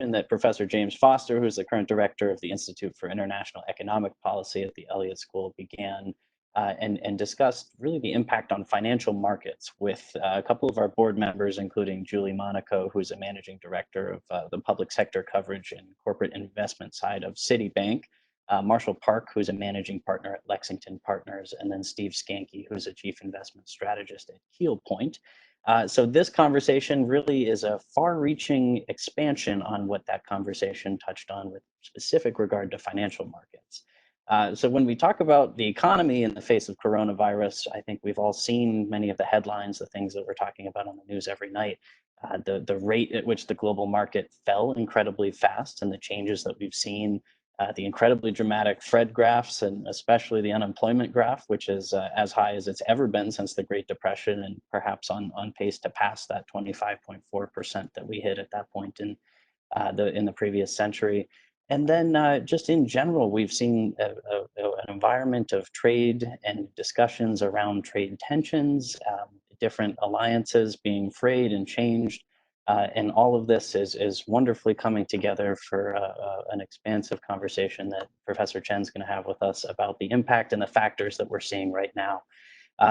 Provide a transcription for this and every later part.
that Professor James Foster, who is the current director of the Institute for International Economic Policy at the Elliott School, began and discussed really the impact on financial markets with a couple of our board members, including Julie Monaco, who's a managing director of the public sector coverage and corporate investment side of Citibank, Marshall Park, who's a managing partner at Lexington Partners, and then Steve Skanke, who's a chief investment strategist at Keel Point. So this conversation really is a far-reaching expansion on what that conversation touched on with specific regard to financial markets. So when we talk about the economy in the face of coronavirus, I think we've all seen many of the headlines, the things that we're talking about on the news every night. The rate at which the global market fell incredibly fast and the changes that we've seen, the incredibly dramatic Fred graphs, and especially the unemployment graph, which is as high as it's ever been since the Great Depression, and perhaps on pace to pass that 25.4% that we hit at that point in the previous century. And then just in general, we've seen an environment of trade and discussions around trade tensions, different alliances being frayed and changed. And all of this is wonderfully coming together for an expansive conversation that Professor Chen's going to have with us about the impact and the factors that we're seeing right now.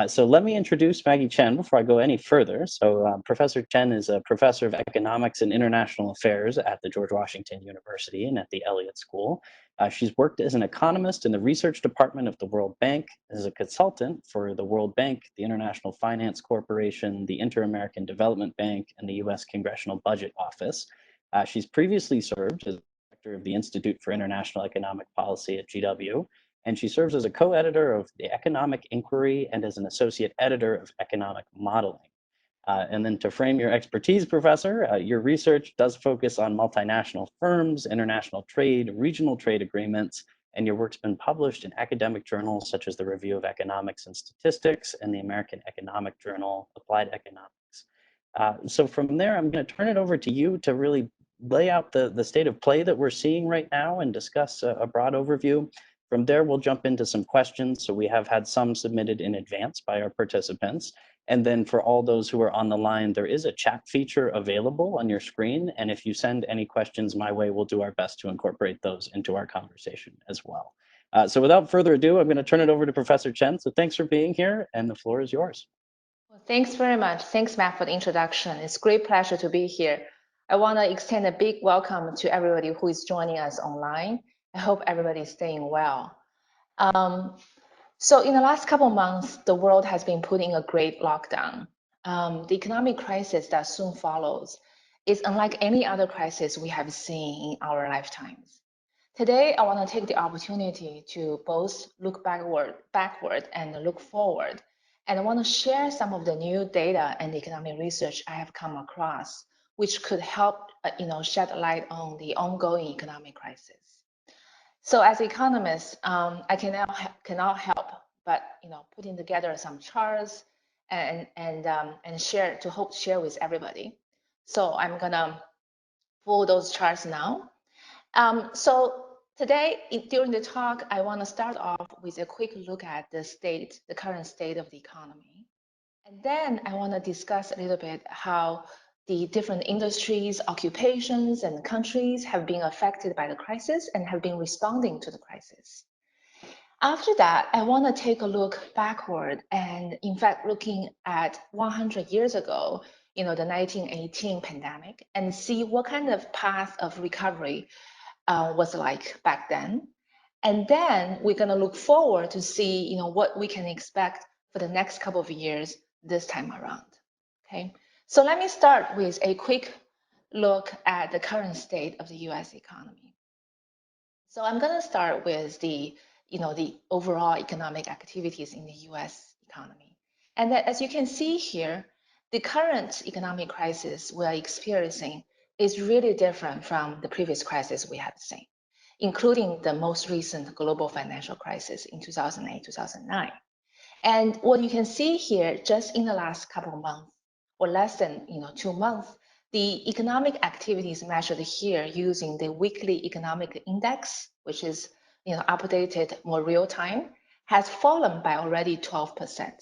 So let me introduce Maggie Chen before I go any further. So Professor Chen is a professor of economics and international affairs at the George Washington University and at the Elliott School. She's worked as an economist in the research department of the World Bank, as a consultant for the World Bank, the International Finance Corporation, the Inter-American Development Bank, and the U.S. Congressional Budget Office. She's previously served as director of the Institute for International Economic Policy at GW, and she serves as a co-editor of the Economic Inquiry and as an associate editor of Economic Modeling. And then to frame your expertise, Professor, your research does focus on multinational firms, international trade, regional trade agreements, and your work's been published in academic journals such as the Review of Economics and Statistics and the American Economic Journal, Applied Economics. So from there, I'm going to turn it over to you to really lay out the state of play that we're seeing right now and discuss a broad overview. From there, we'll jump into some questions. So we have had some submitted in advance by our participants. And then for all those who are on the line, there is a chat feature available on your screen. And if you send any questions my way, we'll do our best to incorporate those into our conversation as well. So without further ado, I'm going to turn it over to Professor Chen. So thanks for being here, and the floor is yours. Well, thanks very much. Thanks, Matt, for the introduction. It's a great pleasure to be here. I want to extend a big welcome to everybody who is joining us online. I hope everybody is staying well. So in the last couple of months, the world has been put in a great lockdown. The economic crisis that soon follows is unlike any other crisis we have seen in our lifetimes. Today, I want to take the opportunity to both look backward and look forward. And I want to share some of the new data and economic research I have come across, which could help shed light on the ongoing economic crisis. So as economists, I cannot help but putting together some charts and share with everybody. So I'm gonna pull those charts now. So today during the talk, I want to start off with a quick look at the current state of the economy, and then I want to discuss a little bit how the different industries, occupations, and countries have been affected by the crisis and have been responding to the crisis. After that, I want to take a look backward and, in fact, looking at 100 years ago, the 1918 pandemic, and see what kind of path of recovery was like back then. And then we're going to look forward to see, what we can expect for the next couple of years this time around. Okay. So let me start with a quick look at the current state of the U.S. economy. So I'm going to start with the overall economic activities in the U.S. economy. And that, as you can see here, the current economic crisis we are experiencing is really different from the previous crisis we have seen, including the most recent global financial crisis in 2008, 2009. And what you can see here, just in the last couple of months, or less than 2 months, the economic activities measured here using the weekly economic index, which is updated more real time, has fallen by already 12%.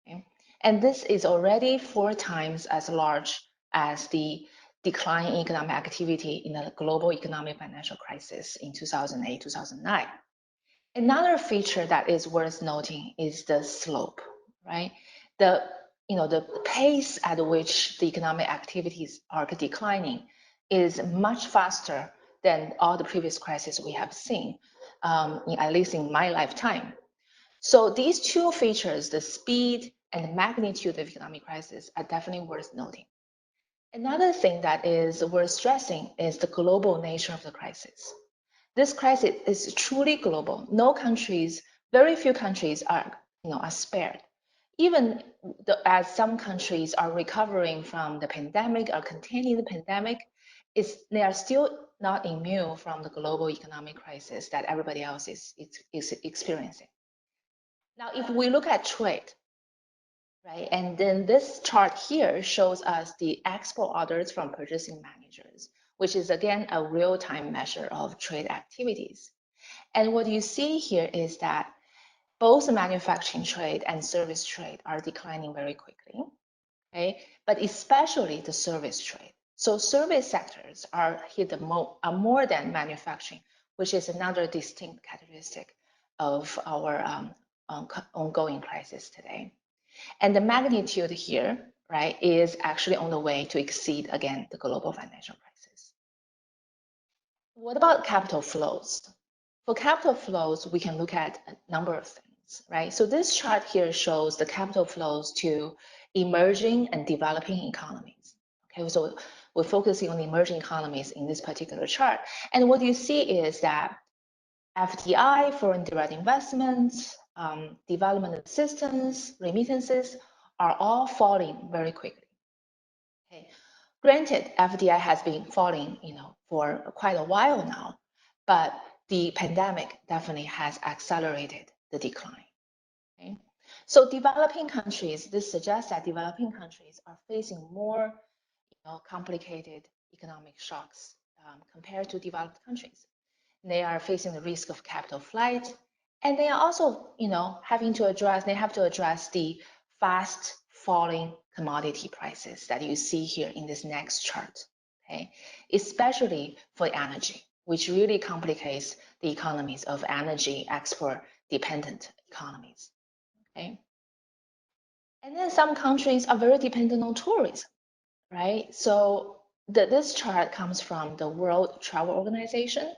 Okay? And this is already 4 times as large as the decline in economic activity in the global economic financial crisis in 2008, 2009. Another feature that is worth noting is the slope, right? The pace at which the economic activities are declining is much faster than all the previous crises we have seen, at least in my lifetime. So these two features, the speed and the magnitude of economic crisis, are definitely worth noting. Another thing that is worth stressing is the global nature of the crisis. This crisis is truly global. No countries, very few countries are spared. Even as some countries are recovering from the pandemic or containing the pandemic, they are still not immune from the global economic crisis that everybody else is experiencing. Now, if we look at trade, right, and then this chart here shows us the export orders from purchasing managers, which is again a real-time measure of trade activities. And what you see here is that both the manufacturing trade and service trade are declining very quickly, okay? But especially the service trade. So service sectors are hit more than manufacturing, which is another distinct characteristic of our ongoing crisis today. And the magnitude here, right, is actually on the way to exceed, again, the global financial crisis. What about capital flows? For capital flows, we can look at a number of things, right? So this chart here shows the capital flows to emerging and developing economies. Okay, so we're focusing on emerging economies in this particular chart. And what you see is that FDI, foreign direct investments, development assistance, remittances are all falling very quickly. Okay. Granted, FDI has been falling, for quite a while now, but the pandemic definitely has accelerated the decline. Okay. So developing countries, this suggests that developing countries are facing more complicated economic shocks compared to developed countries. They are facing the risk of capital flight, and they are also, they have to address the fast falling commodity prices that you see here in this next chart, okay? Especially for energy, which really complicates the economies of energy export dependent economies, okay? And then some countries are very dependent on tourism, right? So this chart comes from the World Travel Organization.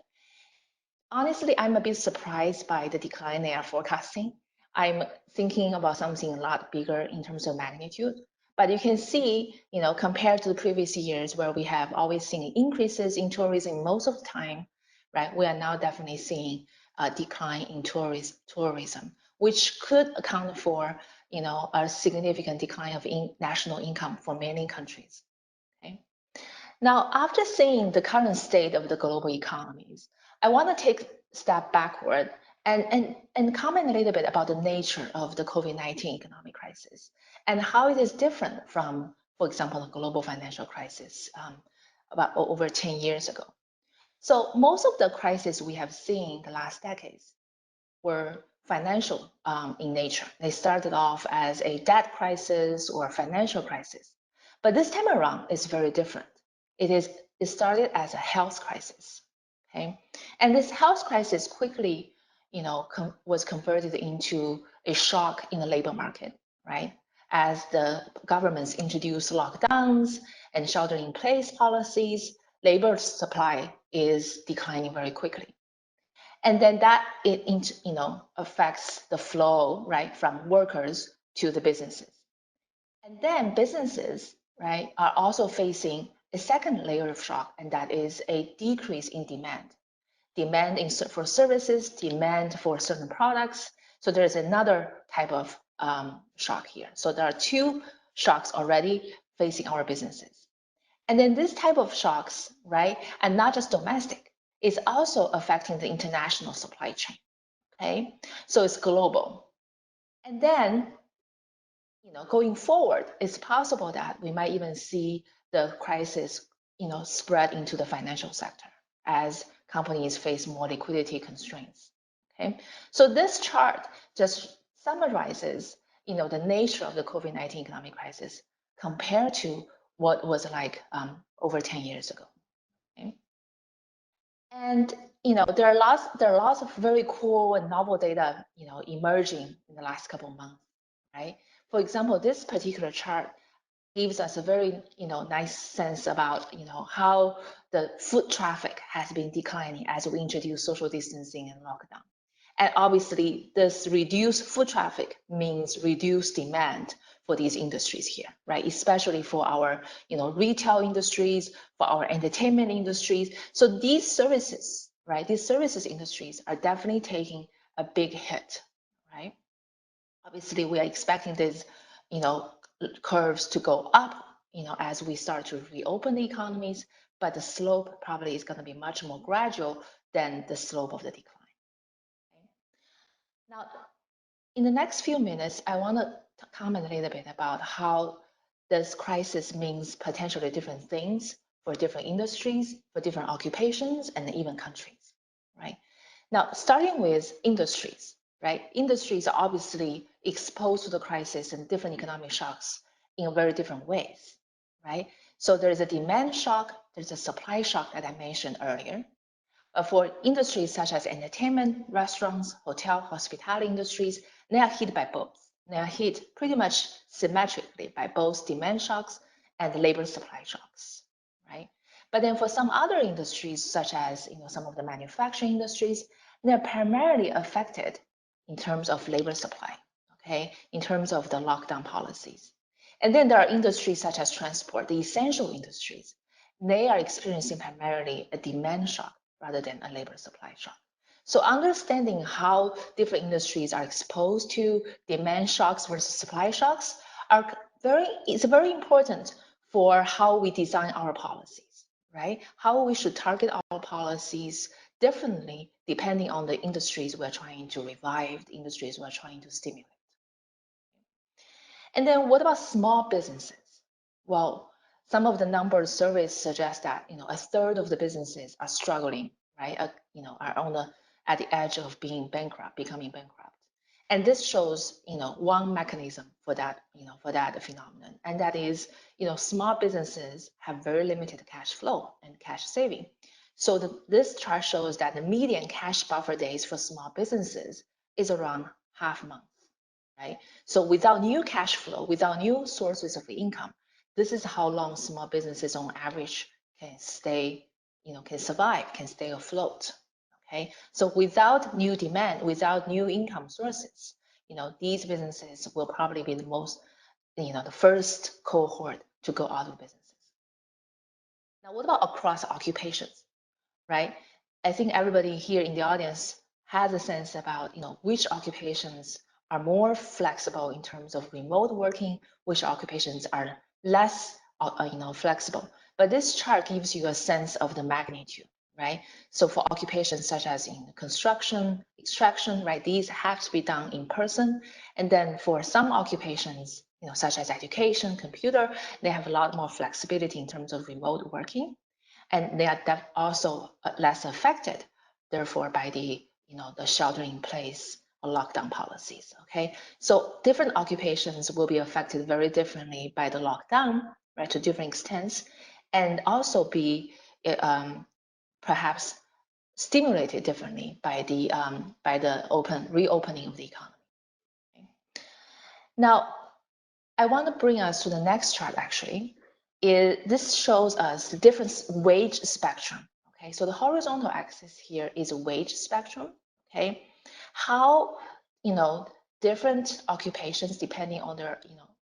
Honestly, I'm a bit surprised by the decline they are forecasting. I'm thinking about something a lot bigger in terms of magnitude. But you can see, compared to the previous years where we have always seen increases in tourism most of the time, right? We are now definitely seeing a decline in tourism, which could account for, a significant decline of national income for many countries. Okay. Now, after seeing the current state of the global economies, I want to take a step backward and comment a little bit about the nature of the COVID-19 economic crisis and how it is different from, for example, the global financial crisis about over 10 years ago. So most of the crises we have seen the last decades were financial in nature. They started off as a debt crisis or financial crisis. But this time around, it's very different. It started as a health crisis, okay? And this health crisis quickly, was converted into a shock in the labor market, right? As the governments introduced lockdowns and shelter-in-place policies, labor supply is declining very quickly. And then that affects the flow, right, from workers to the businesses. And then businesses, right, are also facing a second layer of shock, and that is a decrease in demand. Demand for services, demand for certain products. So there's another type of shock here. So there are two shocks already facing our businesses. And then this type of shocks, right, and not just domestic, is also affecting the international supply chain, okay? So it's global. And then going forward, it's possible that we might even see the crisis, spread into the financial sector as companies face more liquidity constraints. Okay, so this chart just summarizes, the nature of the COVID-19 economic crisis compared to what was like over 10 years ago. Okay? And there are lots of very cool and novel data emerging in the last couple of months, right? For example, this particular chart gives us a very nice sense about how the foot traffic has been declining as we introduce social distancing and lockdown. And obviously, this reduced foot traffic means reduced demand for these industries here, right? Especially for our retail industries, for our entertainment industries. So these services, right? These services industries are definitely taking a big hit, right? Obviously, we are expecting these curves to go up as we start to reopen the economies, but the slope probably is going to be much more gradual than the slope of the decline. Okay? Now, in the next few minutes, I want to comment a little bit about how this crisis means potentially different things for different industries, for different occupations, and even countries, right? Now, starting with industries, right? Industries are obviously exposed to the crisis and different economic shocks in very different ways, right? So there is a demand shock, there's a supply shock that I mentioned earlier. For industries such as entertainment, restaurants, hotel, hospitality industries, they are hit by both. They are hit pretty much symmetrically by both demand shocks and labor supply shocks, right? But then for some other industries, such as some of the manufacturing industries, they're primarily affected in terms of labor supply, okay, in terms of the lockdown policies. And then there are industries such as transport, the essential industries. They are experiencing primarily a demand shock rather than a labor supply shock. So understanding how different industries are exposed to demand shocks versus supply shocks is very important for how we design our policies, right? How we should target our policies differently depending on the industries we're trying to revive, the industries we're trying to stimulate. And then what about small businesses? Well, some of the numbers surveys suggest that a third of the businesses are struggling, right? Are at the edge of being bankrupt, becoming bankrupt. And this shows one mechanism for that phenomenon, and that is small businesses have very limited cash flow and cash saving. So this chart shows that the median cash buffer days for small businesses is around half month, right? So without new cash flow, without new sources of income, this is how long small businesses on average can stay, can survive, can stay afloat. Okay, so without new demand, without new income sources, these businesses will probably be the most, the first cohort to go out of businesses. Now, what about across occupations, right? I think everybody here in the audience has a sense about, which occupations are more flexible in terms of remote working, which occupations are less, flexible. But this chart gives you a sense of the magnitude, right? So for occupations such as in construction, extraction, right, these have to be done in person. And then for some occupations, such as education, computer, they have a lot more flexibility in terms of remote working. And they are also less affected, therefore, by the sheltering in place or lockdown policies. Okay, so different occupations will be affected very differently by the lockdown, right, to different extents, and also be perhaps stimulated differently by the reopening of the economy. Okay. Now, I want to bring us to the next chart. Actually, this shows us the different wage spectrum. Okay, so the horizontal axis here is a wage spectrum. Okay, how different occupations, depending on their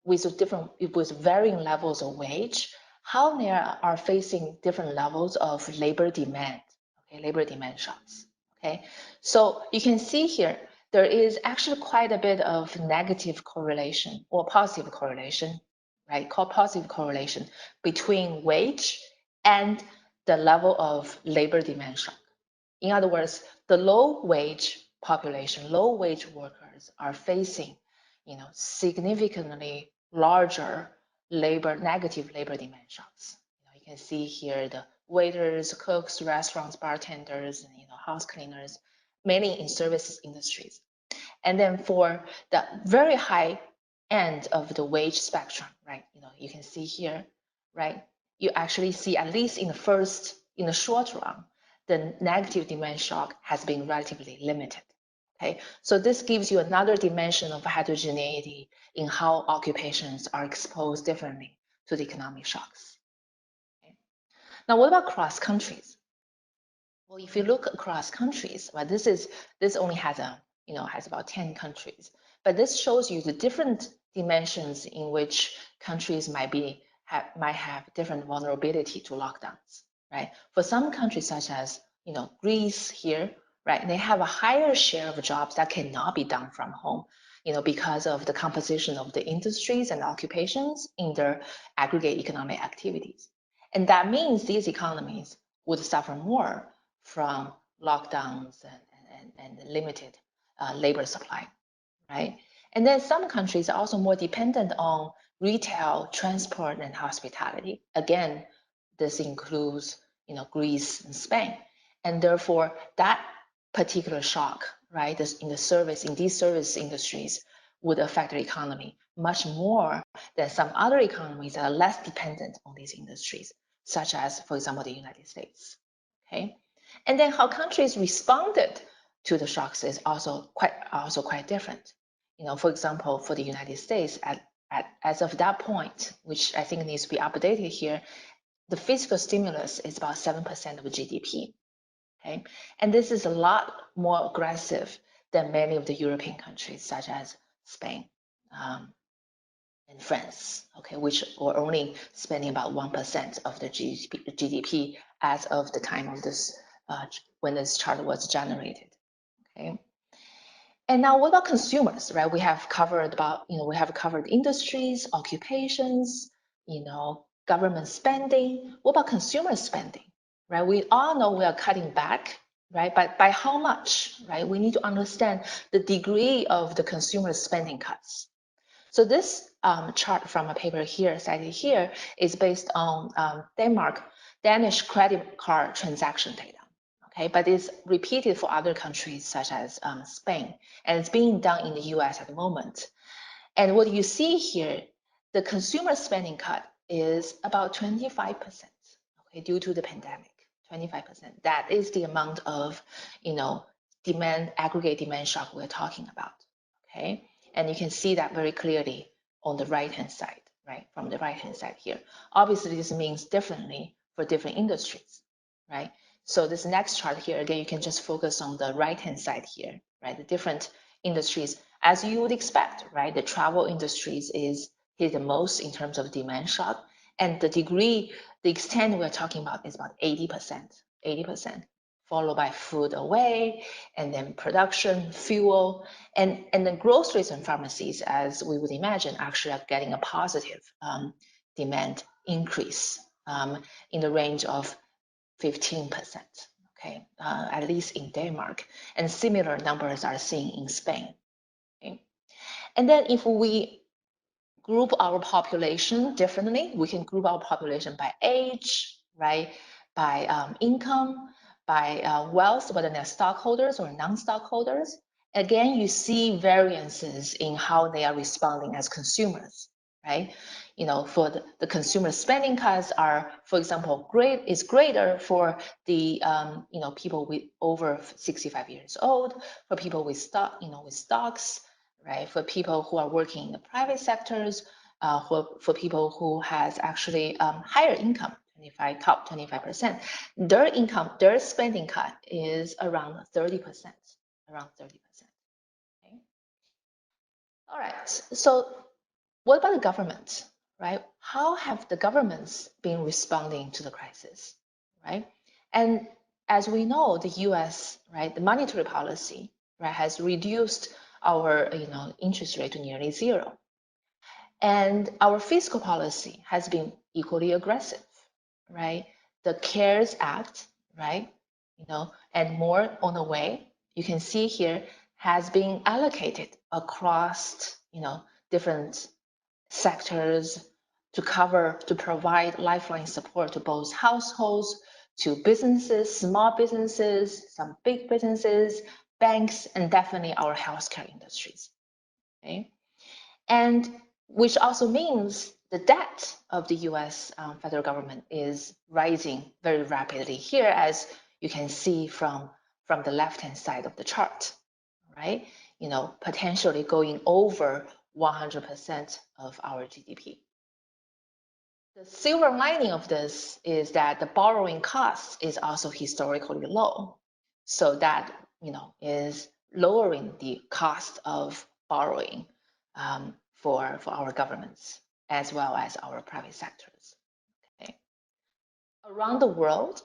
with varying levels of wage, how they are facing different levels of labor demand. Okay, labor demand shocks. Okay, so you can see here there is actually quite a bit of negative correlation or positive correlation, right? Called positive correlation between wage and the level of labor demand shock. In other words, the low wage population, low wage workers are facing, significantly larger negative labor demand shocks. You can see here the waiters, cooks, restaurants, bartenders, and house cleaners, mainly in services industries. And then for the very high end of the wage spectrum, right? You can see here right, you actually see, at least in the short run, the negative demand shock has been relatively limited. Okay, so this gives you another dimension of heterogeneity in how occupations are exposed differently to the economic shocks. Okay. Now, what about cross countries? Well, if you look across countries, well, this only has has about 10 countries, but this shows you the different dimensions in which countries might have different vulnerability to lockdowns, right? For some countries, such as Greece here, right, they have a higher share of jobs that cannot be done from home, because of the composition of the industries and occupations in their aggregate economic activities, and that means these economies would suffer more from lockdowns and limited labor supply, right? And then some countries are also more dependent on retail, transport, and hospitality. Again, this includes, Greece and Spain, and therefore that particular shock, right, in these service industries would affect the economy much more than some other economies that are less dependent on these industries, such as, for example, the United States. Okay. And then how countries responded to the shocks is also quite different. For example, for the United States, as of that point, which I think needs to be updated here, the fiscal stimulus is about 7% of GDP. Okay, and this is a lot more aggressive than many of the European countries, such as Spain and France. Okay, which were only spending about 1% of the GDP as of the time of this when this chart was generated. Okay. And now what about consumers, right? We have covered industries, occupations, government spending. What about consumer spending, right? We all know we are cutting back, right? But by how much, right? We need to understand the degree of the consumer spending cuts. So this chart from a paper here, cited here, is based on Danish credit card transaction data. Okay, but it's repeated for other countries such as Spain, and it's being done in the US at the moment. And what you see here, the consumer spending cut is about 25%, okay, due to the pandemic, 25%. That is the amount of, aggregate demand shock we're talking about, okay? And you can see that very clearly on the right-hand side, right, from the right-hand side here. Obviously, this means differently for different industries, right? So this next chart here, again, you can just focus on the right-hand side here, right? The different industries, as you would expect, right? The travel industries is hit the most in terms of demand shock. And the extent we're talking about is about 80%, followed by food away, and then production, fuel, and then groceries and pharmacies, as we would imagine, actually are getting a positive demand increase in the range of 15%, okay, at least in Denmark, and similar numbers are seen in Spain. Okay? And then if we group our population differently, we can group our population by age, right, by income, by wealth, whether they're stockholders or non-stockholders. Again, you see variances in how they are responding as consumers, right? For the consumer spending cuts are, for example, greater for the people with over 65 years old, for people with stocks, right? For people who are working in the private sectors, for people who has actually higher income, top 25%, their spending cut is around 30%, around 30%. Okay. All right. So what about the government, right? How have the governments been responding to the crisis, right? And as we know, the U.S., right, the monetary policy, right, has reduced our, interest rate to nearly zero, and our fiscal policy has been equally aggressive, right? The CARES Act, right, and more on the way. You can see here has been allocated across, different sectors to provide lifeline support to both households, to businesses, small businesses, some big businesses, banks, and definitely our healthcare industries. Okay, and which also means the debt of the US federal government is rising very rapidly here, as you can see from the left-hand side of the chart, right? Potentially going over 100% of our GDP. The silver lining of this is that the borrowing cost is also historically low. So that, is lowering the cost of borrowing for our governments as well as our private sectors. Okay. Around the world,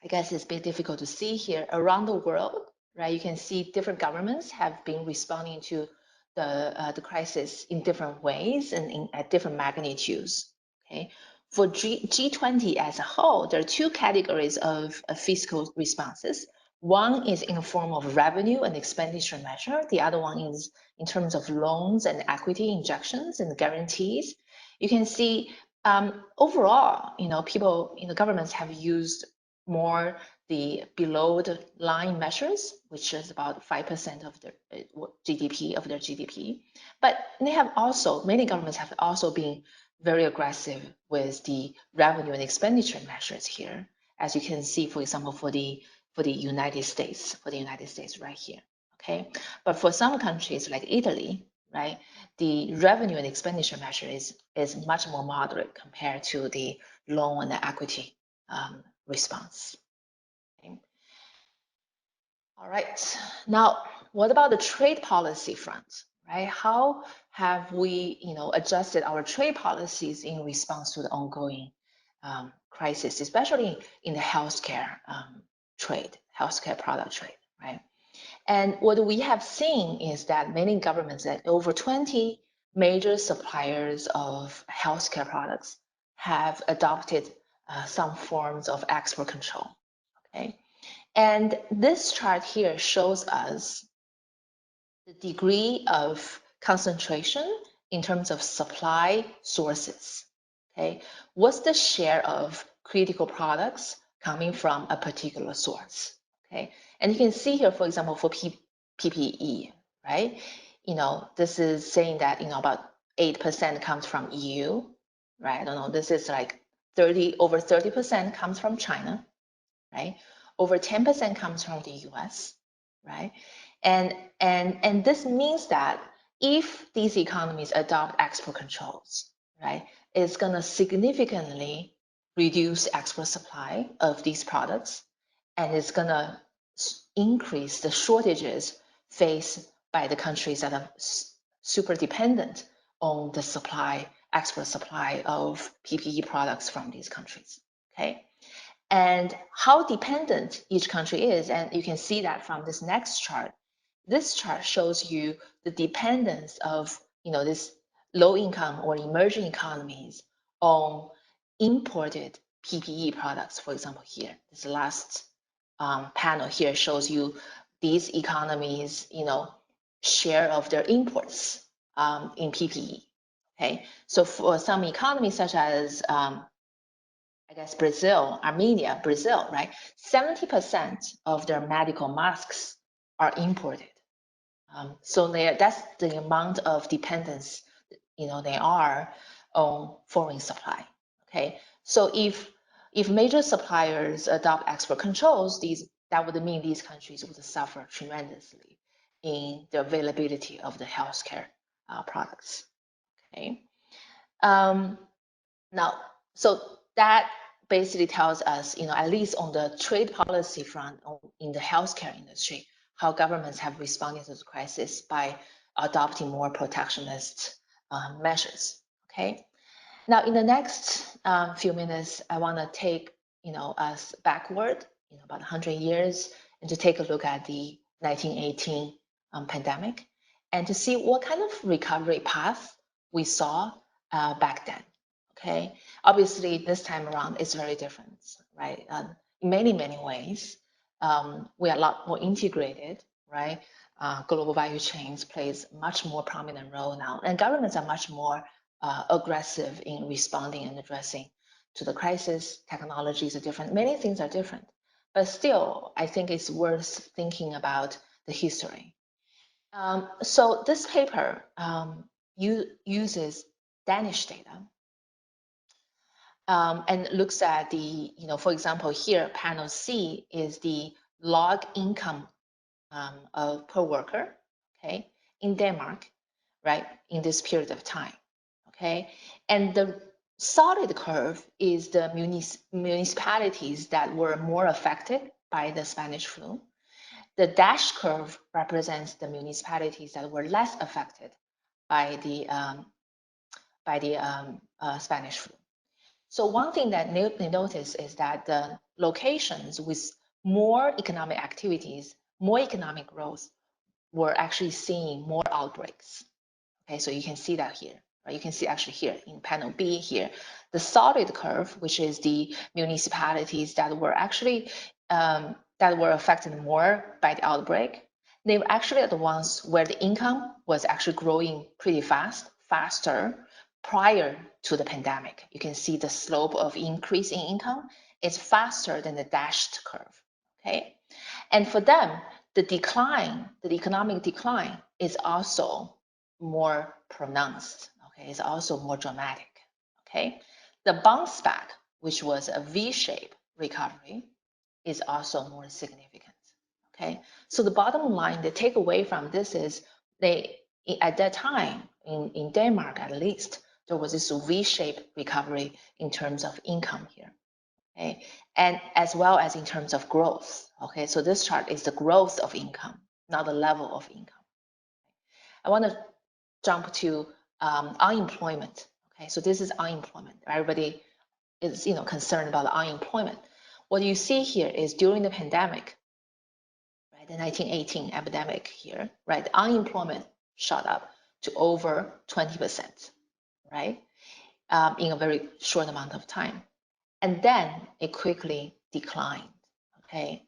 I guess it's a bit difficult to see here. Around the world, right, you can see different governments have been responding to the crisis in different ways and at different magnitudes. Okay, for G20 as a whole, there are two categories of fiscal responses. One is in the form of revenue and expenditure measure. The other one is in terms of loans and equity injections and guarantees. You can see overall, people, governments have used more the below the line measures, which is about 5% of their GDP, But they have also, many governments have also been very aggressive with the revenue and expenditure measures here, as you can see, for example, for the United States, right here. Okay, but for some countries like Italy, right, the revenue and expenditure measure is much more moderate compared to the loan and the equity response. Okay. All right, now what about the trade policy front, right? How have we, adjusted our trade policies in response to the ongoing crisis, especially in the healthcare healthcare product trade, right? And what we have seen is that many governments, that over 20 major suppliers of healthcare products have adopted some forms of export control. Okay, and this chart here shows us the degree of concentration in terms of supply sources. Okay, what's the share of critical products coming from a particular source? Okay, and you can see here, for example, for PPE, right? This is saying that about 8% comes from EU, right? I don't know. This is like over 30% comes from China, right? Over 10% comes from the US, right? And this means that if these economies adopt export controls, right, it's going to significantly reduce export supply of these products, and it's going to increase the shortages faced by the countries that are super dependent on the export supply of PPE products from these countries. Okay, and how dependent each country is, and you can see that from this next chart. This chart shows you the dependence of this low income or emerging economies on imported PPE products. For example, here, this last panel here shows you these economies, share of their imports in PPE. Okay, so for some economies such as I guess Armenia, Brazil, right? 70% of their medical masks are imported. So that's the amount of dependence, they are on foreign supply. Okay, so if major suppliers adopt export controls, that would mean these countries would suffer tremendously in the availability of the healthcare products. Okay, now so that basically tells us, at least on the trade policy front in the healthcare industry, how governments have responded to the crisis by adopting more protectionist measures. Okay. Now, in the next few minutes, I want to take us backward, about 100 years, and to take a look at the 1918 pandemic, and to see what kind of recovery path we saw back then. Okay, obviously this time around it's very different, right? In many ways, we are a lot more integrated, right? Global value chains plays much more prominent role now, and governments are much more aggressive in responding and addressing to the crisis. Technologies are different, many things are different, but still, I think it's worth thinking about the history. So this paper uses Danish data, and looks at the, for example, here, panel C is the log income per worker, okay, in Denmark, right, in this period of time, okay? And the solid curve is the municipalities that were more affected by the Spanish flu. The dashed curve represents the municipalities that were less affected by the Spanish flu. So one thing that they notice is that the locations with more economic activities, more economic growth, were actually seeing more outbreaks. Okay, so you can see that here, right? You can see actually here in panel B here, the solid curve, which is the municipalities that were actually that were affected more by the outbreak. They were actually the ones where the income was actually growing pretty fast, faster prior to the pandemic. You can see the slope of increase in income is faster than the dashed curve. Okay, and for them, the decline, the economic decline, is also more pronounced. Okay, it's also more dramatic. Okay, the bounce back, which was a V-shaped recovery, is also more significant. Okay, so the bottom line, the takeaway from this is they, at that time in Denmark at least, there was this V-shaped recovery in terms of income here. Okay, and as well as in terms of growth. Okay, so this chart is the growth of income, not the level of income. I want to jump to unemployment. Okay, so this is unemployment. Everybody is concerned about the unemployment. What you see here is during the pandemic, right, the 1918 epidemic here, right, the unemployment shot up to over 20%, right, in a very short amount of time. And then it quickly declined, okay,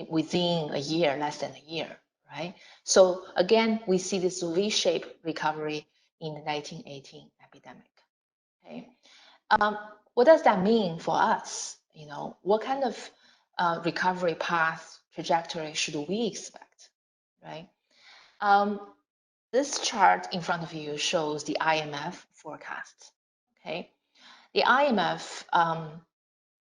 within a year, less than a year, right? So again, we see this V-shaped recovery in the 1918 epidemic, okay? What does that mean for us? What kind of recovery path trajectory should we expect, right? This chart in front of you shows the IMF forecast, okay? The IMF,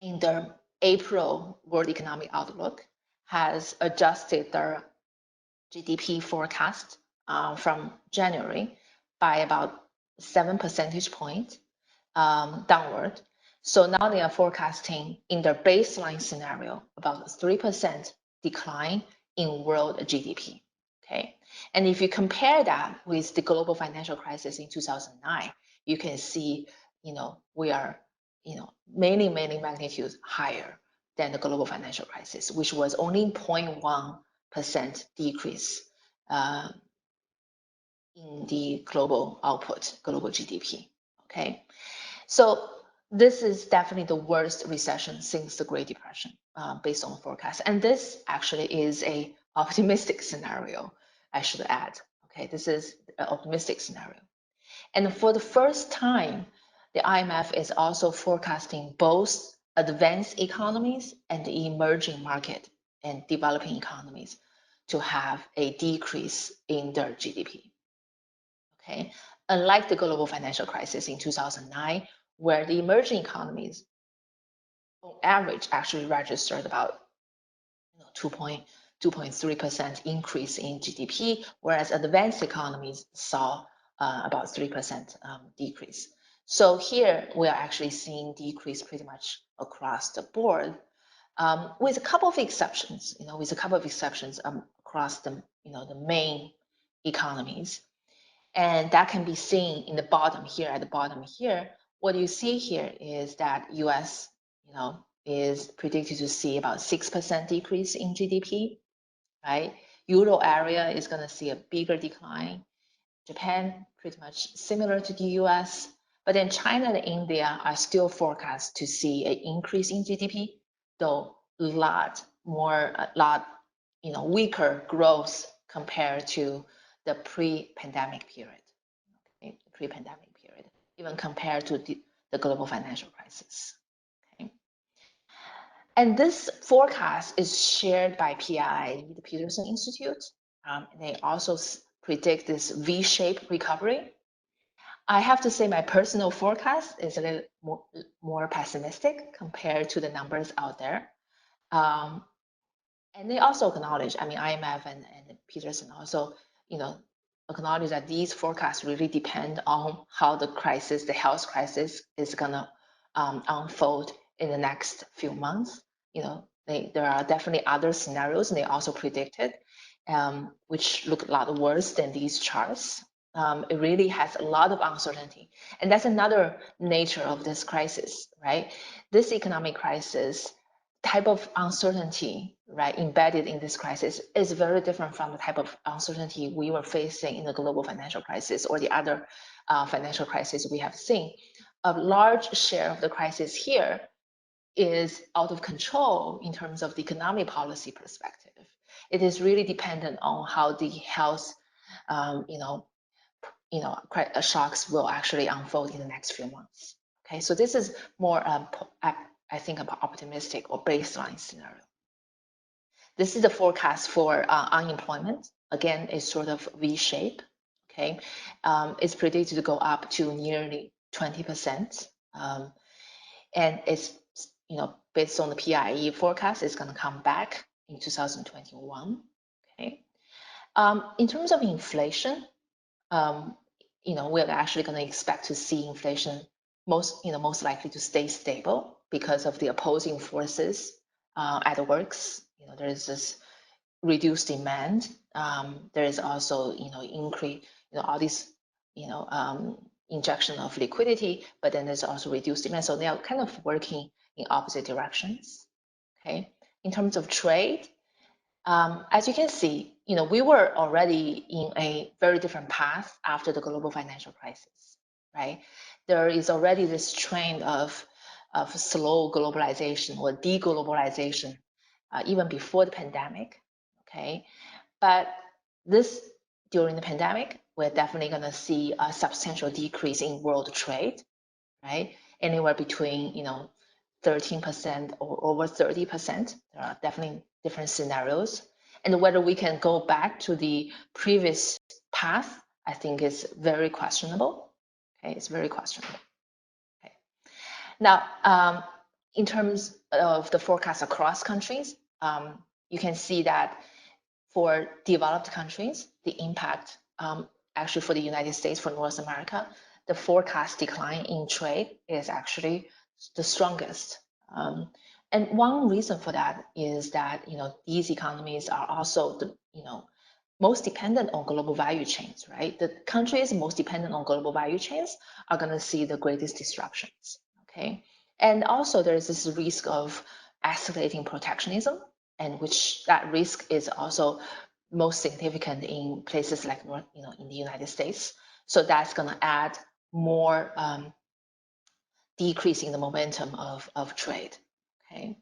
in their April World Economic Outlook, has adjusted their GDP forecast from January by about 7 percentage points downward. So now they are forecasting in their baseline scenario about a 3% decline in world GDP. Okay, and if you compare that with the global financial crisis in 2009, you can see, we are, many magnitudes higher than the global financial crisis, which was only 0.1% decrease in the global output, global GDP. Okay, so this is definitely the worst recession since the Great Depression, based on the forecast. And this actually is a optimistic scenario, I should add. Okay, this is an optimistic scenario. And for the first time, the IMF is also forecasting both advanced economies and the emerging market and developing economies to have a decrease in their GDP. Okay, unlike the global financial crisis in 2009, where the emerging economies on average actually registered about 2.3% increase in GDP, whereas advanced economies saw about 3% decrease. So here we are actually seeing decrease pretty much across the board, with a couple of exceptions. Across the the main economies, and that can be seen in the bottom here. At the bottom here, what you see here is that U.S. is predicted to see about 6% decrease in GDP. Right? Euro area is going to see a bigger decline. Japan, pretty much similar to the US, but then China and India are still forecast to see an increase in GDP, though weaker growth compared to the pre-pandemic period. Okay? Pre-pandemic period, even compared to the global financial crisis. Okay? And this forecast is shared by PI, the Peterson Institute. They also predict this V-shaped recovery I have to say my personal forecast is a little more pessimistic compared to the numbers out there. And they also acknowledge, I mean, IMF and Peterson also, acknowledge that these forecasts really depend on how the crisis, the health crisis, is gonna unfold in the next few months. There are definitely other scenarios, and they also predicted, which look a lot worse than these charts. It really has a lot of uncertainty, and that's another nature of this crisis, right? This economic crisis type of uncertainty, right, embedded in this crisis is very different from the type of uncertainty we were facing in the global financial crisis or the other financial crisis we have seen. A large share of the crisis here is out of control in terms of the economic policy perspective. It is really dependent on how the health, shocks will actually unfold in the next few months. Okay, so this is more, I think, about optimistic or baseline scenario. This is the forecast for unemployment. Again, it's sort of V-shape. Okay, it's predicted to go up to nearly 20%, and it's based on the PIE forecast, it's going to come back in 2021. Okay, in terms of inflation, we're actually going to expect to see inflation most likely to stay stable because of the opposing forces at works. There is this reduced demand. There is also increase, all this injection of liquidity, but then there's also reduced demand. So they are kind of working in opposite directions. Okay, in terms of trade, as you can see, we were already in a very different path after the global financial crisis, right? There is already this trend of slow globalization or deglobalization even before the pandemic, okay? But during the pandemic, we're definitely going to see a substantial decrease in world trade, right? Anywhere between 13% or over 30%. There are definitely different scenarios. And whether we can go back to the previous path, I think is very questionable. Okay, it's very questionable. Okay. Now, in terms of the forecast across countries, you can see that for developed countries, the impact, actually for the United States, for North America, the forecast decline in trade is actually the strongest. And one reason for that is that these economies are also the most dependent on global value chains, right? The countries most dependent on global value chains are going to see the greatest disruptions. Okay, and also there is this risk of escalating protectionism, and which that risk is also most significant in places like in the United States. So that's going to add more decrease in the momentum of trade. Okay.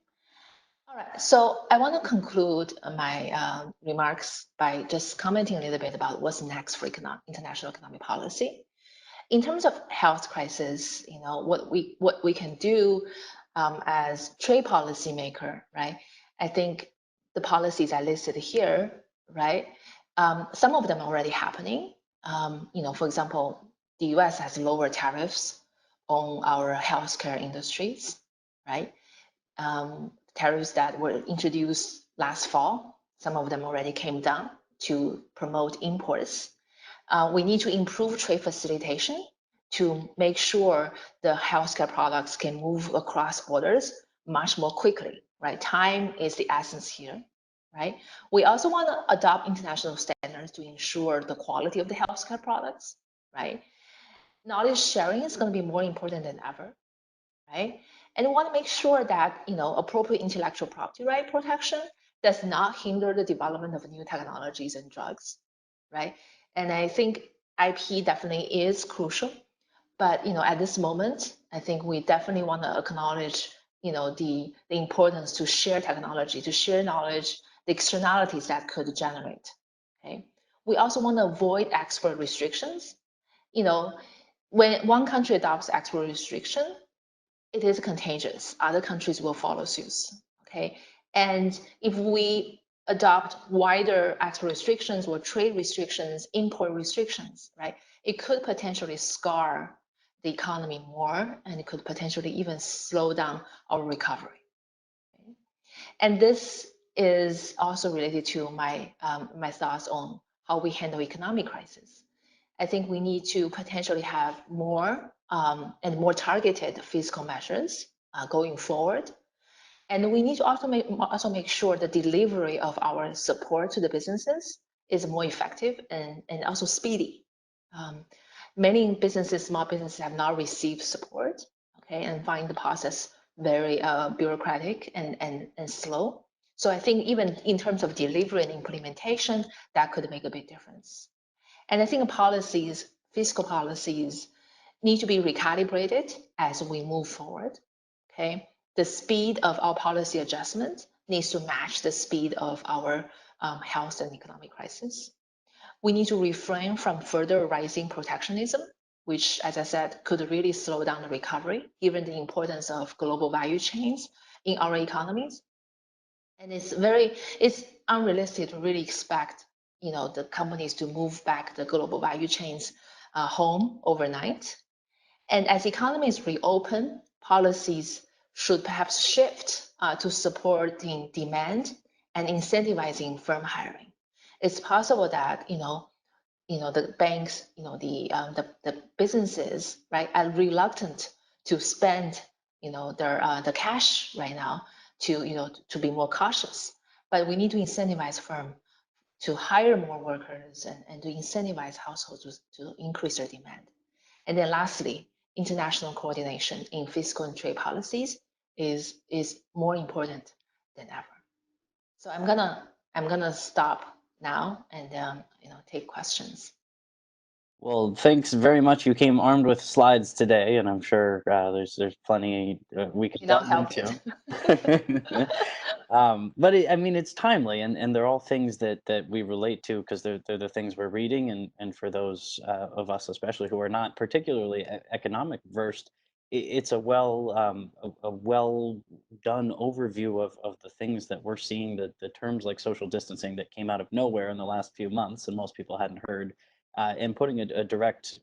All right. So I want to conclude my remarks by just commenting a little bit about what's next for international economic policy. In terms of health crisis, what we can do as trade policy maker, right? I think the policies I listed here, right? Some of them are already happening. For example, the U.S. has lower tariffs on our healthcare industries, right? Tariffs that were introduced last fall, some of them already came down to promote imports. We need to improve trade facilitation to make sure the healthcare products can move across borders much more quickly, right? Time is the essence here, right? We also want to adopt international standards to ensure the quality of the healthcare products, right? Knowledge sharing is going to be more important than ever, right? And we want to make sure that appropriate intellectual property right protection does not hinder the development of new technologies and drugs, right? And I think IP definitely is crucial, but at this moment, I think we definitely want to acknowledge the importance to share technology, to share knowledge, the externalities that could generate. Okay, we also want to avoid export restrictions. When one country adopts export restriction, it is contagious. Other countries will follow suit. Okay, and if we adopt wider export restrictions or trade restrictions, import restrictions, right? it could potentially scar the economy more, and it could potentially even slow down our recovery. And this is also related to my my thoughts on how we handle economic crisis. I think we need to potentially have more and more targeted fiscal measures going forward. And we need to also make sure the delivery of our support to the businesses is more effective and also speedy. Many businesses, small businesses, have not received support, okay, and find the process very bureaucratic and slow. So I think even in terms of delivery and implementation, that could make a big difference. And I think policies, fiscal policies, need to be recalibrated as we move forward. Okay, the speed of our policy adjustment needs to match the speed of our health and economic crisis. We need to refrain from further rising protectionism, which, as I said, could really slow down the recovery, given the importance of global value chains in our economies. And it's unrealistic to really expect, the companies to move back the global value chains home overnight. And as economies reopen, policies should perhaps shift to supporting demand and incentivizing firm hiring. It's possible that the banks, the businesses, right, are reluctant to spend, their the cash right now to be more cautious. But we need to incentivize firm to hire more workers and to incentivize households to increase their demand. And then lastly, international coordination in fiscal and trade policies is more important than ever. So I'm gonna stop now and take questions. Well, thanks very much. You came armed with slides today, and I'm sure there's plenty we could You're not delve helping. into. But I mean, it's timely, and they're all things that we relate to because they're the things we're reading, and for those of us especially who are not particularly economic versed, it's a a well done overview of the things that we're seeing. The terms like social distancing that came out of nowhere in the last few months, and most people hadn't heard, and putting a direct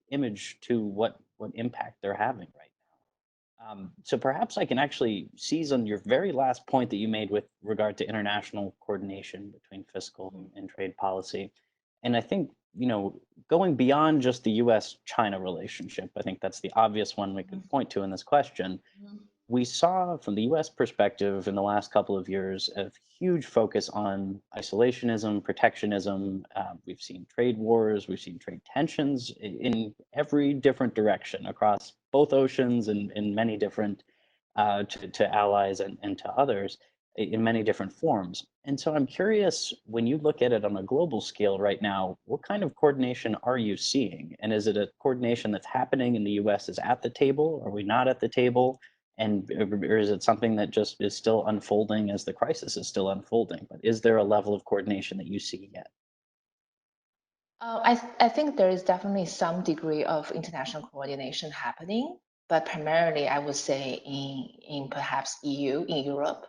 image to what impact they're having right now. So perhaps I can actually seize on your very last point that you made with regard to international coordination between fiscal and trade policy. And I think, going beyond just the US China relationship, I think that's the obvious one we could point to in this question. Mhm. We saw from the US perspective in the last couple of years a huge focus on isolationism, protectionism. We've seen trade wars, we've seen trade tensions in every different direction across both oceans and in many different to allies and to others in many different forms. And so I'm curious, when you look at it on a global scale right now, what kind of coordination are you seeing? And is it a coordination that's happening in the US is at the table? Are we not at the table? And or is it something that just is still unfolding as the crisis is still unfolding? But is there a level of coordination that you see yet? I think there is definitely some degree of international coordination happening, but primarily I would say in perhaps EU, in Europe.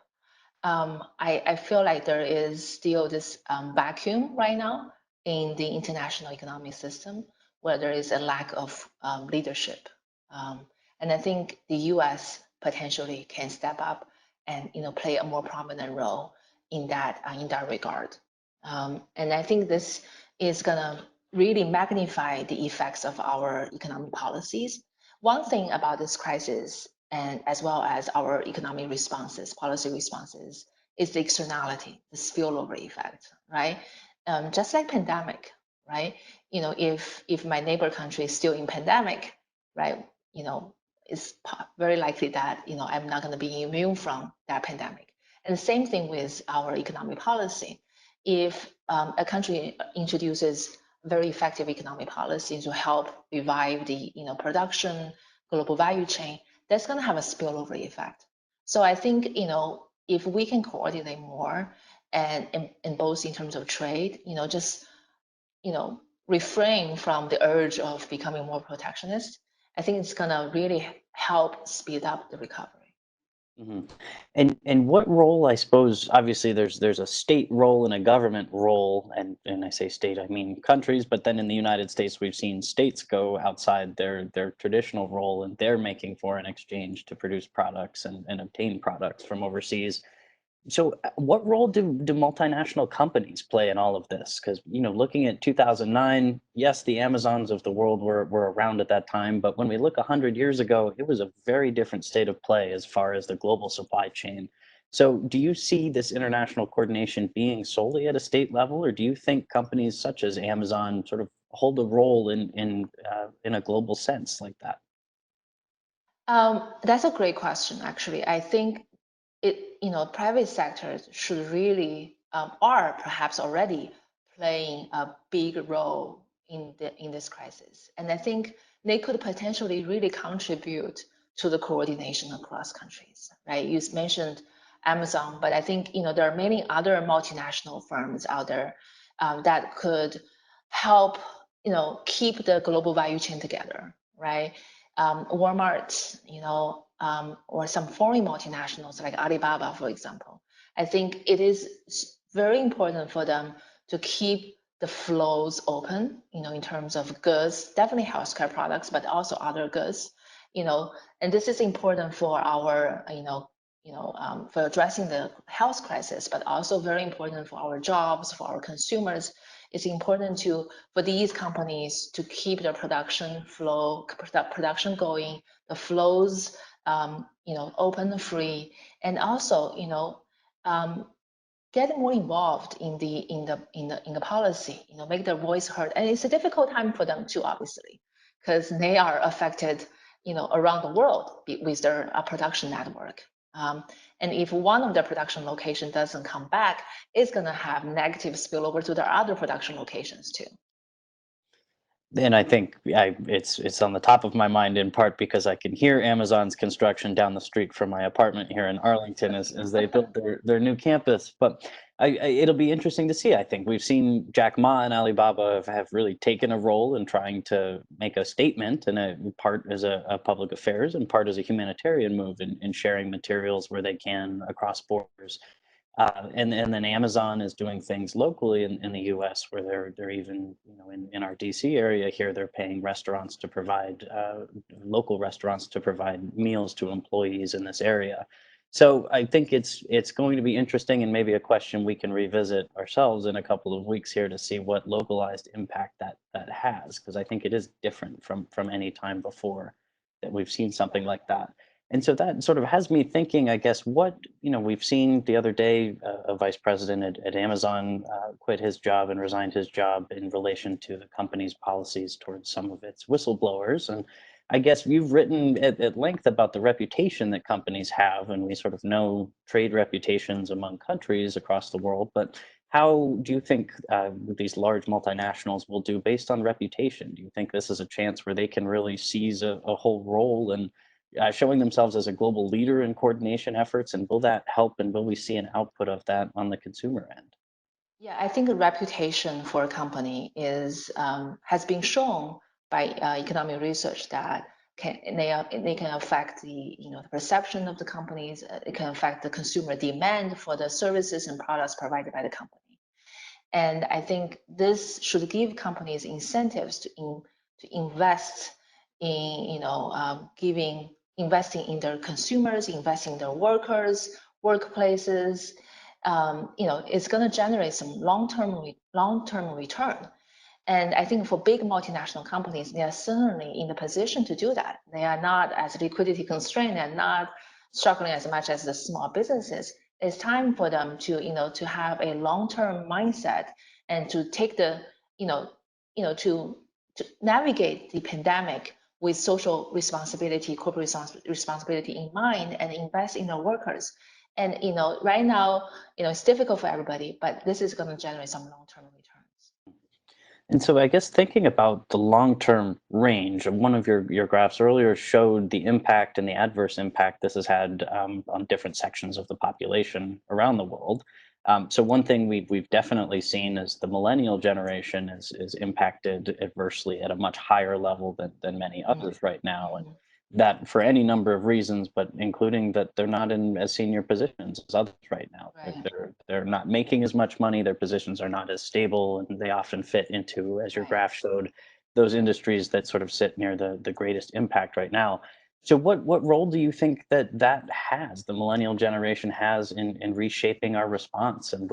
I feel like there is still this vacuum right now in the international economic system where there is a lack of leadership. And I think the US potentially can step up and play a more prominent role in that regard. And I think this is gonna really magnify the effects of our economic policies. One thing about this crisis, and as well as our economic responses, policy responses, is the externality, the spillover effect, right? Just like pandemic, right? If my neighbor country is still in pandemic, right? It's very likely that I'm not going to be immune from that pandemic. And the same thing with our economic policy. If a country introduces very effective economic policy to help revive the production, global value chain, that's going to have a spillover effect. So I think if we can coordinate more, and in both in terms of trade, just refrain from the urge of becoming more protectionist, I think it's going to really help speed up the recovery. Mhm. And what role, I suppose, obviously there's a state role and a government role, and I say state, I mean countries, but then in the United States we've seen states go outside their traditional role, and they're making foreign exchange to produce products and obtain products from overseas. So, what role do multinational companies play in all of this? Because, looking at 2009, yes, the Amazons of the world were around at that time, but when we look 100 years ago, it was a very different state of play as far as the global supply chain. So, do you see this international coordination being solely at a state level, or do you think companies such as Amazon sort of hold a role in a global sense like that? That's a great question, actually. I think private sectors should really are perhaps already playing a big role in this crisis, and I think they could potentially really contribute to the coordination across countries. Right? You mentioned Amazon, but I think there are many other multinational firms out there that could help keep the global value chain together. Right? Walmart, or some foreign multinationals like Alibaba, for example. I think it is very important for them to keep the flows open, in terms of goods, definitely healthcare products, but also other goods, and this is important for our, for addressing the health crisis, but also very important for our jobs, for our consumers. It's important for these companies to keep their production flow, production going, the flows, open and free, and also, um, get more involved in the policy, make their voice heard. And it's a difficult time for them too, obviously, because they are affected, around the world with their production network. And if one of their production location doesn't come back, it's going to have negative spillover to their other production locations too. And I think it's on the top of my mind in part because I can hear Amazon's construction down the street from my apartment here in Arlington as they build their new campus. But it'll be interesting to see. I think we've seen Jack Ma and Alibaba have really taken a role in trying to make a statement, and a part as a public affairs and part as a humanitarian move in sharing materials where they can across borders. And then Amazon is doing things locally in the U.S. where they're even in our D.C. area here they're paying restaurants to provide local restaurants to provide meals to employees in this area. So I think it's going to be interesting and maybe a question we can revisit ourselves in a couple of weeks here to see what localized impact that has, because I think it is different from any time before that we've seen something like that. And so that sort of has me thinking, I guess, we've seen the other day a vice president at Amazon quit his job and resigned his job in relation to the company's policies towards some of its whistleblowers. And I guess you've written at length about the reputation that companies have, and we sort of know trade reputations among countries across the world. But how do you think these large multinationals will do based on reputation? Do you think this is a chance where they can really seize a whole role and showing themselves as a global leader in coordination efforts, and will that help, and will we see an output of that on the consumer end? Yeah, I think the reputation for a company has been shown by economic research that they can affect the perception of the companies. It can affect the consumer demand for the services and products provided by the company. And I think this should give companies incentives to invest in, investing in their consumers, investing in their workers, workplaces. It's going to generate some long-term return. And I think for big multinational companies, they are certainly in the position to do that. They are not as liquidity constrained and not struggling as much as the small businesses. It's time for them to have a long-term mindset and to take to navigate the pandemic with social responsibility, corporate responsibility in mind, and invest in their workers. And right now, it's difficult for everybody, but this is going to generate some long-term returns. And so I guess thinking about the long-term range, one of your graphs earlier showed the impact and the adverse impact this has had on different sections of the population around the world. So one thing we've definitely seen is the millennial generation is impacted adversely at a much higher level than many others right now. And Mhm. that for any number of reasons, but including that they're not in as senior positions as others right now. Right. They're not making as much money. Their positions are not as stable, and they often fit into, as your Right. graph showed, those industries that sort of sit near the greatest impact right now. So what role do you think that has, the millennial generation has in reshaping our response? And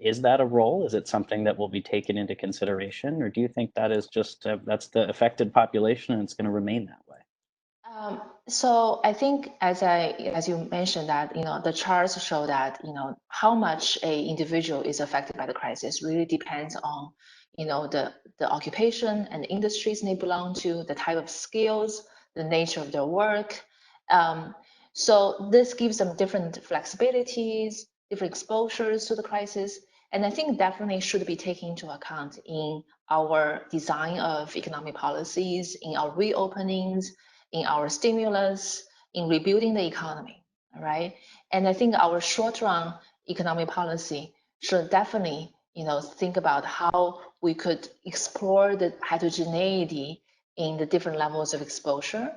is that a role? Is it something that will be taken into consideration? Or do you think that is just, that's the affected population and it's going to remain that way? So I think as you mentioned that, the charts show that, how much a individual is affected by the crisis really depends on, the occupation and the industries they belong to, the type of skills, the nature of their work. So this gives them different flexibilities, different exposures to the crisis. And I think definitely should be taken into account in our design of economic policies, in our reopenings, in our stimulus, in rebuilding the economy, right? And I think our short-run economic policy should definitely, think about how we could explore the heterogeneity in the different levels of exposure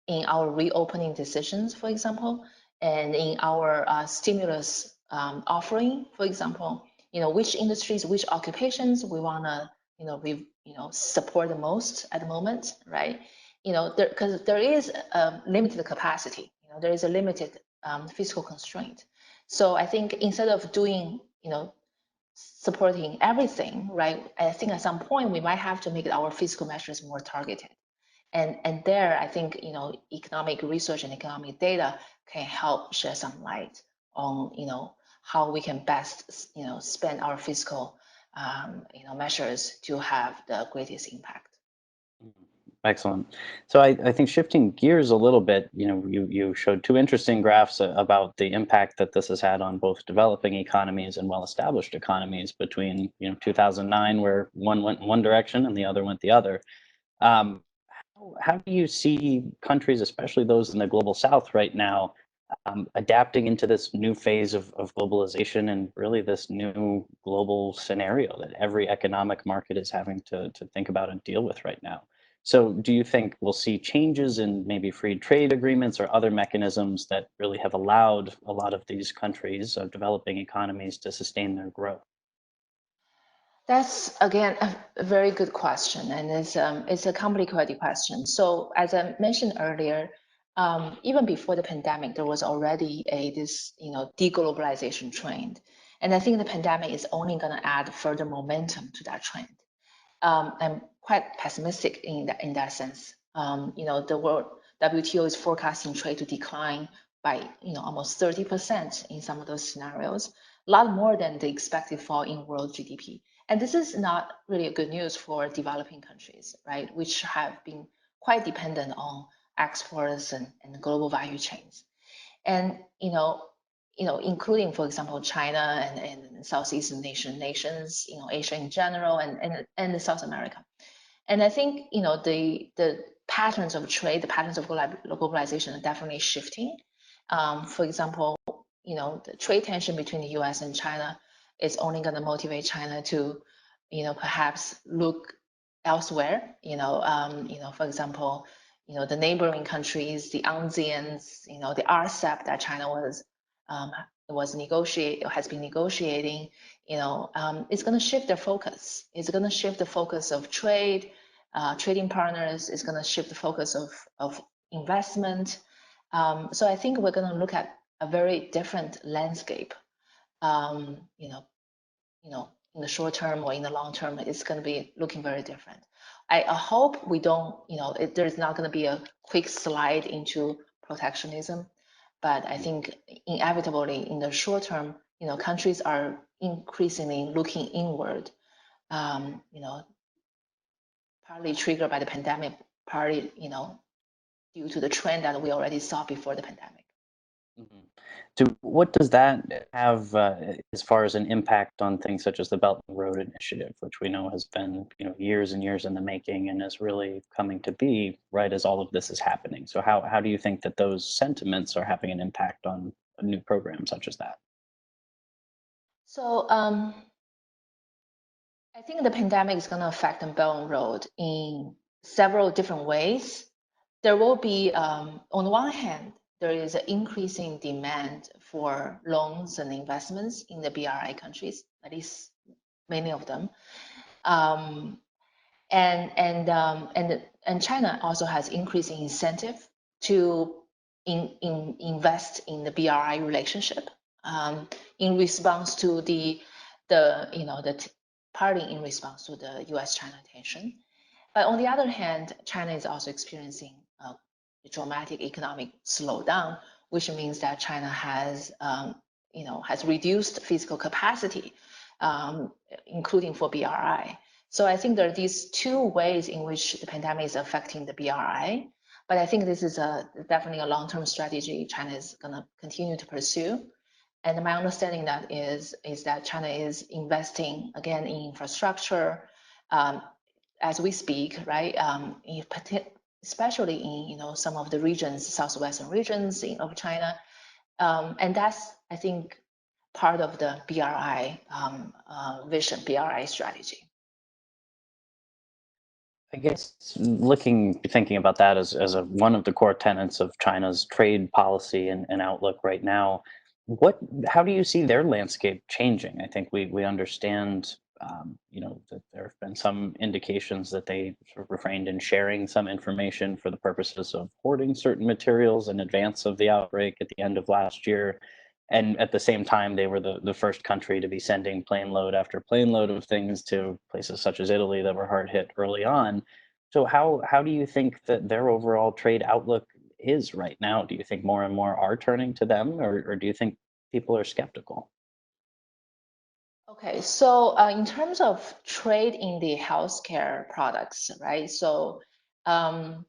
in our reopening decisions, for example, and in our stimulus offering, for example, which industries, which occupations we want to, support the most at the moment, right? Because there is a limited capacity, there is a limited fiscal constraint. So I think instead of doing, supporting everything, right? I think at some point we might have to make our fiscal measures more targeted. And there, I think, economic research and economic data can help shed some light on, how we can best, spend our fiscal, measures to have the greatest impact. Excellent. So I think shifting gears a little bit, you showed two interesting graphs about the impact that this has had on both developing economies and well-established economies between, 2009, where one went in one direction and the other went the other. Um, how do you see countries, especially those in the global south right now, adapting into this new phase of globalization and really this new global scenario that every economic market is having to think about and deal with right now? So, do you think we'll see changes in maybe free trade agreements or other mechanisms that really have allowed a lot of these countries, developing economies, to sustain their growth? That's again a very good question, and it's a complicated question. So as I mentioned earlier, even before the pandemic, there was already this deglobalization trend, and I think the pandemic is only going to add further momentum to that trend. I'm quite pessimistic in that sense. The world WTO is forecasting trade to decline by almost 30% in some of those scenarios, a lot more than the expected fall in world GDP. And this is not really a good news for developing countries, right, which have been quite dependent on exports and global value chains. And including, for example, China and Southeast Asian nations, Asia in general, and South America. And I think the patterns of trade, the patterns of globalization are definitely shifting. For example, the trade tension between the U.S. and China is only going to motivate China to, perhaps look elsewhere. For example, the neighboring countries, the ASEANs, the RCEP that China has been negotiating, it's going to shift their focus. It's going to shift the focus of trade, trading partners. It's going to shift the focus of investment. So I think we're going to look at a very different landscape. In the short term or in the long term, it's going to be looking very different. I hope we don't, there's not going to be a quick slide into protectionism, but I think inevitably in the short term, countries are increasingly looking inward, partly triggered by the pandemic, partly, due to the trend that we already saw before the pandemic. Mhm. So, what does that have as far as an impact on things such as the Belt and Road Initiative, which we know has been, years and years in the making and is really coming to be right as all of this is happening? So, how do you think that those sentiments are having an impact on a new program such as that? So I think the pandemic is going to affect the Belt and Road in several different ways. there will be, on the one hand, there is an increasing demand for loans and investments in the BRI countries, at least many of them. And China also has increasing incentive to invest in the BRI relationship in response to partly in response to the U.S.-China tension. But on the other hand, China is also experiencing a dramatic economic slowdown, which means that China has reduced fiscal capacity, including for BRI. So I think there are these two ways in which the pandemic is affecting the BRI. But I think this is definitely a long-term strategy China is going to continue to pursue. And my understanding that is that China is investing again in infrastructure as we speak, right? Especially in some of the regions, southwestern regions of China, and that's, I think, part of the BRI vision, BRI strategy. I guess thinking about that as one of the core tenets of China's trade policy and outlook right now, how do you see their landscape changing? I think we understand, that there have been some indications that they sort of refrained in sharing some information for the purposes of hoarding certain materials in advance of the outbreak at the end of last year. And at the same time, they were the first country to be sending plane load after plane load of things to places such as Italy that were hard hit early on. So how do you think that their overall trade outlook is right now? Do you think more and more are turning to them, or do you think people are skeptical? Okay, so in terms of trade in the healthcare products, right? So in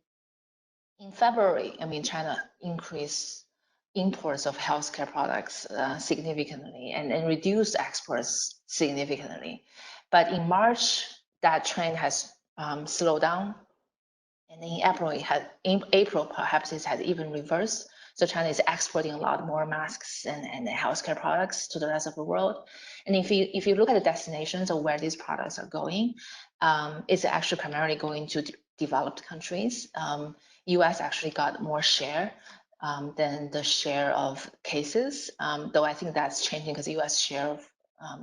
February, China increased imports of healthcare products significantly and reduced exports significantly. But in March, that trend has slowed down. And in April, perhaps it had even reversed. So China is exporting a lot more masks and healthcare products to the rest of the world. And if you look at the destinations of where these products are going, it's actually primarily going to developed countries. US actually got more share than the share of cases, though I think that's changing because the US share of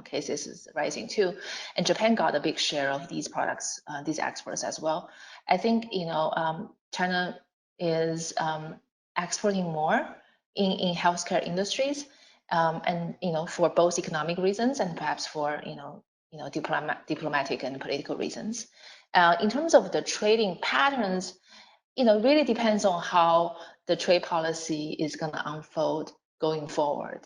cases is rising too. And Japan got a big share of these products, these exports as well. I think China is exporting more in healthcare industries, and for both economic reasons and perhaps for diplomatic and political reasons. In terms of the trading patterns, really depends on how the trade policy is going to unfold going forward.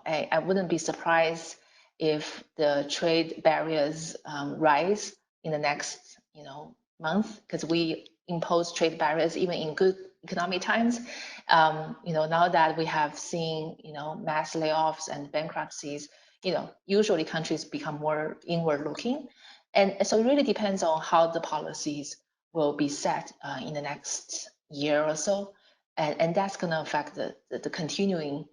I wouldn't be surprised if the trade barriers rise in the next month, because we impose trade barriers even in good economic times. Now that we have seen mass layoffs and bankruptcies, usually countries become more inward looking, and so it really depends on how the policies will be set in the next year or so, and that's going to affect the continuing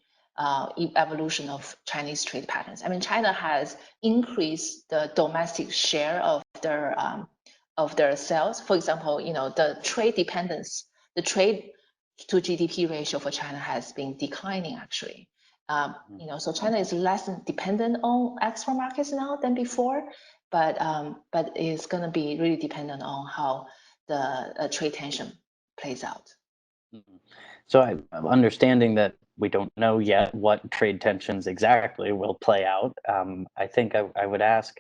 evolution of Chinese trade patterns. China has increased the domestic share of their sales. For example, the trade dependence, the trade to GDP ratio for China has been declining actually. So China is less dependent on export markets now than before, but it's going to be really dependent on how the trade tension plays out. So I'm understanding that we don't know yet what trade tensions exactly will play out. I think I would ask,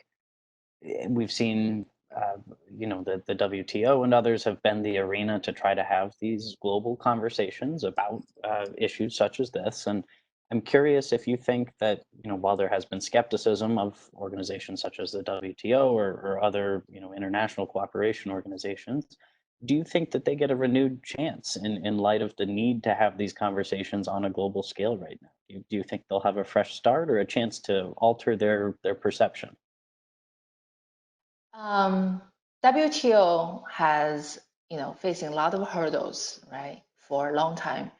we've seen, the WTO and others have been the arena to try to have these global conversations about issues such as this. And I'm curious if you think that, while there has been skepticism of organizations such as the WTO or other, international cooperation organizations, do you think that they get a renewed chance in light of the need to have these conversations on a global scale right now? Do you think they'll have a fresh start or a chance to alter their perception? WTO has, facing a lot of hurdles, right, for a long time.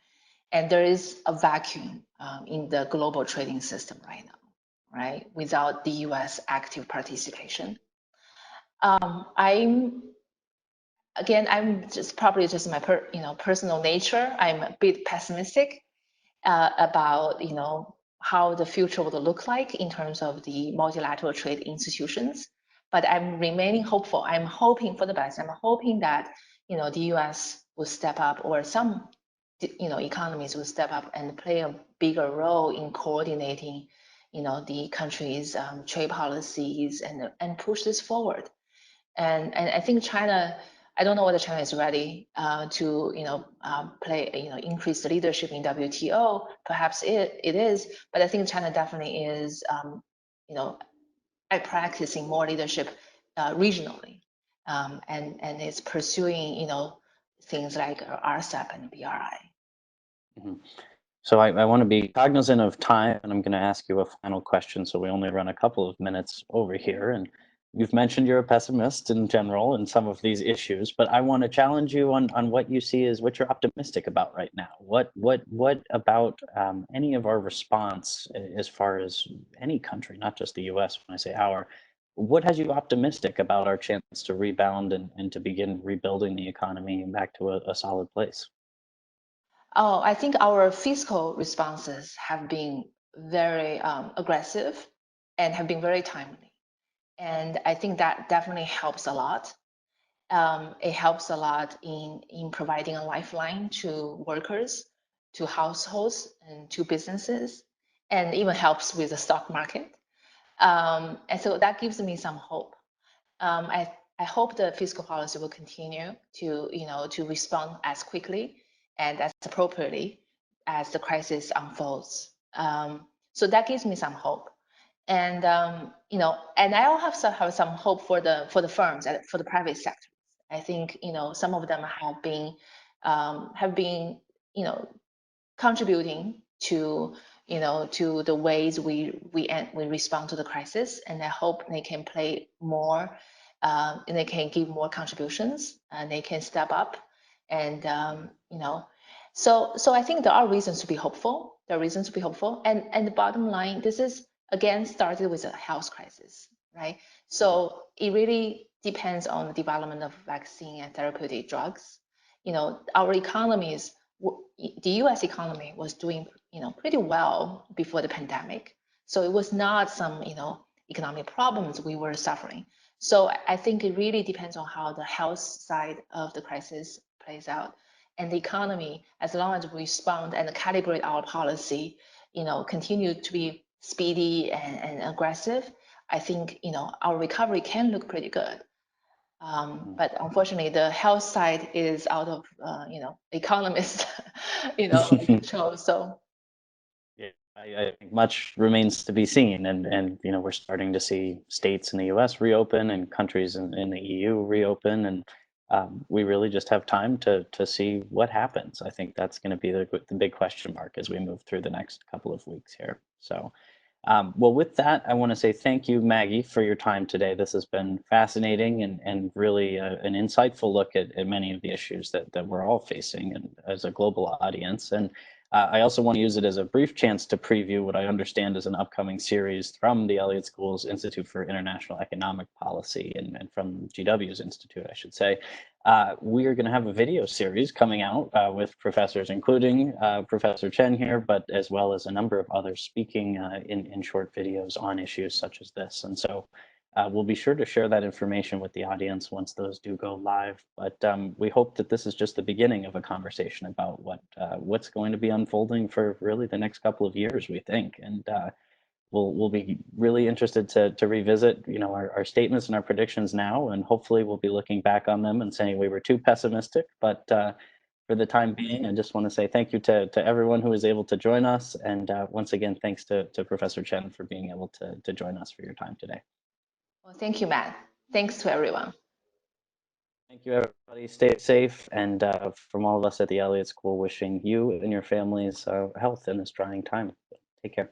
And there is a vacuum in the global trading system right now, right, without the US active participation. again, I'm just probably just my personal nature. I'm a bit pessimistic about how the future would look like in terms of the multilateral trade institutions. But I'm remaining hopeful. I'm hoping for the best. I'm hoping that the U.S. will step up, or some economies will step up and play a bigger role in coordinating the country's trade policies and push this forward. And I think China, I don't know whether China is ready to play increase the leadership in WTO. Perhaps it is, but I think China definitely is practicing more leadership regionally, and is pursuing things like RCEP and BRI. Mhm. So I want to be cognizant of time, and I'm going to ask you a final question. So we only run a couple of minutes over here, and you've mentioned you're a pessimist in general in some of these issues, but I want to challenge you on what you see as what you're optimistic about right now. What about any of our response, as far as any country, not just the U.S. When I say our, what has you optimistic about our chance to rebound and to begin rebuilding the economy back to a solid place? Oh, I think our fiscal responses have been very aggressive and have been very timely. And I think that definitely helps a lot. It helps a lot in providing a lifeline to workers, to households, and to businesses, and even helps with the stock market. And so that gives me some hope. I hope the fiscal policy will continue to respond as quickly and as appropriately as the crisis unfolds. So that gives me some hope. And and I also have some hope for the firms and for the private sector. I think some of them have been contributing to to the ways we respond to the crisis, and I hope they can play more, and they can give more contributions, and they can step up, and so I think there are reasons to be hopeful. There are reasons to be hopeful, and the bottom line, this is again started with a health crisis, right? So it really depends on the development of vaccine and therapeutic drugs. Our economies, the U.S. economy was doing pretty well before the pandemic, so it was not some economic problems we were suffering. So I think it really depends on how the health side of the crisis plays out, and the economy, as long as we respond and calibrate our policy, continue to be speedy and aggressive, I think our recovery can look pretty good. But unfortunately, the health side is out of economists, control. So Yeah, I think much remains to be seen, and we're starting to see states in the U.S. reopen and countries in the EU reopen, and we really just have time to see what happens. I think that's going to be the big question mark as we move through the next couple of weeks here. So. Well, with that, I want to say thank you, Maggie, for your time today. This has been fascinating and really an insightful look at many of the issues that we're all facing and as a global audience. And I also want to use it as a brief chance to preview what I understand is an upcoming series from the Elliott School's Institute for International Economic Policy and from GW's Institute, I should say. We are going to have a video series coming out with professors, including Professor Chen here, but as well as a number of others speaking in short videos on issues such as this. And so we'll be sure to share that information with the audience once those do go live. But we hope that this is just the beginning of a conversation about what's going to be unfolding for really the next couple of years, we think. And we'll be really interested to revisit our statements and our predictions now, and hopefully we'll be looking back on them and saying we were too pessimistic. But for the time being, I just want to say thank you to everyone who was able to join us, and once again, thanks to Professor Chen for being able to join us for your time today. well, thank you, Matt. Thanks to everyone. Thank you, everybody. Stay safe, and from all of us at the Elliott School, wishing you and your families health in this trying time. Take care.